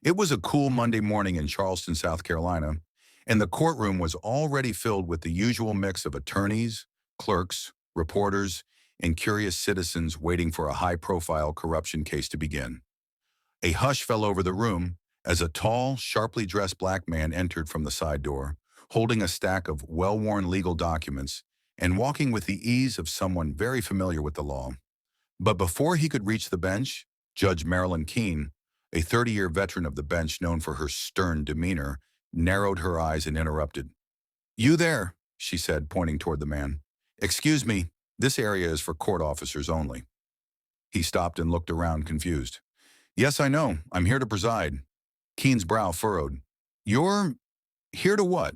It was a cool Monday morning in Charleston, South Carolina, and the courtroom was already filled with the usual mix of attorneys, clerks, reporters, and curious citizens waiting for a high-profile corruption case to begin. A hush fell over the room as a tall, sharply dressed black man entered from the side door, holding a stack of well-worn legal documents and walking with the ease of someone very familiar with the law. But before he could reach the bench, Judge Marilyn Keene, a 30-year veteran of the bench known for her stern demeanor, narrowed her eyes and interrupted. "You there," she said, pointing toward the man. "Excuse me, this area is for court officers only." He stopped and looked around, confused. "Yes, I know. I'm here to preside." Keene's brow furrowed. "You're here to what?"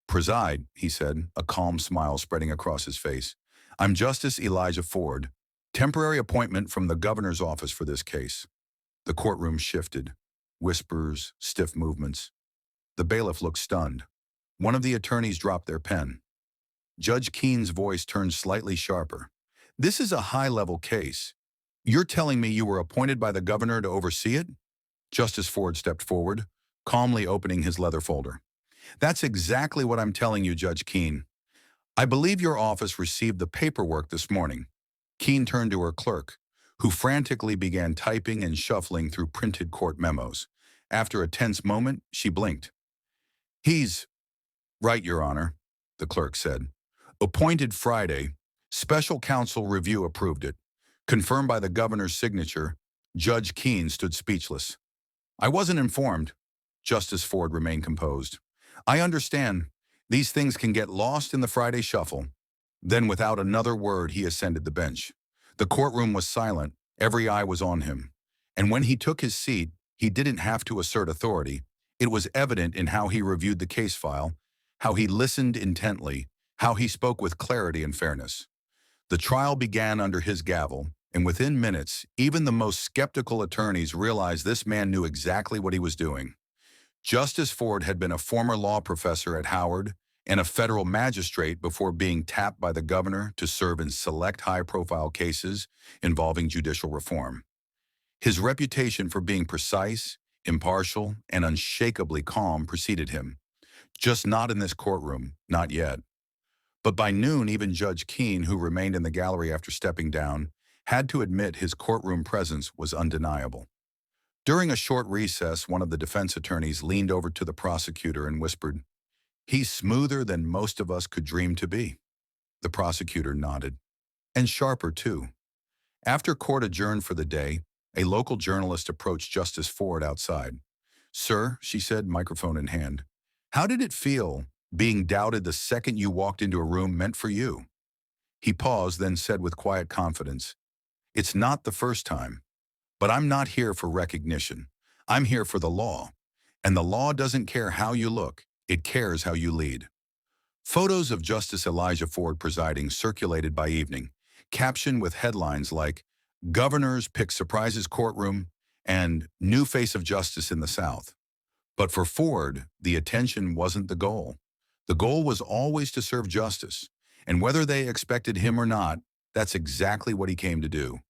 "Preside," he said, a calm smile spreading across his face. "I'm Justice Elijah Ford. Temporary appointment from the governor's office for this case." The courtroom shifted. Whispers, stiff movements. The bailiff looked stunned. One of the attorneys dropped their pen. Judge Keene's voice turned slightly sharper. "This is a high-level case. You're telling me you were appointed by the governor to oversee it?" Justice Ford stepped forward, calmly opening his leather folder. "That's exactly what I'm telling you, Judge Keene. I believe your office received the paperwork this morning." Keene turned to her clerk, who frantically began typing and shuffling through printed court memos. After a tense moment, she blinked. "He's right, Your Honor," the clerk said. "Appointed Friday. Special counsel review approved it. Confirmed by the governor's signature." Judge Keene stood speechless. "I wasn't informed." Justice Ford remained composed. "I understand. These things can get lost in the Friday shuffle." Then, without another word, he ascended the bench. The courtroom was silent. Every eye was on him. And when he took his seat, he didn't have to assert authority. It was evident in how he reviewed the case file, how he listened intently, how he spoke with clarity and fairness. The trial began under his gavel, and within minutes, even the most skeptical attorneys realized this man knew exactly what he was doing. Justice Ford had been a former law professor at Howard and a federal magistrate before being tapped by the governor to serve in select high-profile cases involving judicial reform. His reputation for being precise, impartial, and unshakably calm preceded him. Just not in this courtroom, not yet. But by noon, even Judge Keene, who remained in the gallery after stepping down, had to admit his courtroom presence was undeniable. During a short recess, one of the defense attorneys leaned over to the prosecutor and whispered, "He's smoother than most of us could dream to be." The prosecutor nodded. "And sharper, too." After court adjourned for the day, a local journalist approached Justice Ford outside. "Sir," she said, microphone in hand, "how did it feel being doubted the second you walked into a room meant for you?" He paused, then said with quiet confidence, "It's not the first time. But I'm not here for recognition. I'm here for the law. And the law doesn't care how you look. It cares how you lead." Photos of Justice Elijah Ford presiding circulated by evening, captioned with headlines like, "Governors Pick Surprises Courtroom" and "New Face of Justice in the South." But for Ford, the attention wasn't the goal. The goal was always to serve justice. And whether they expected him or not, that's exactly what he came to do.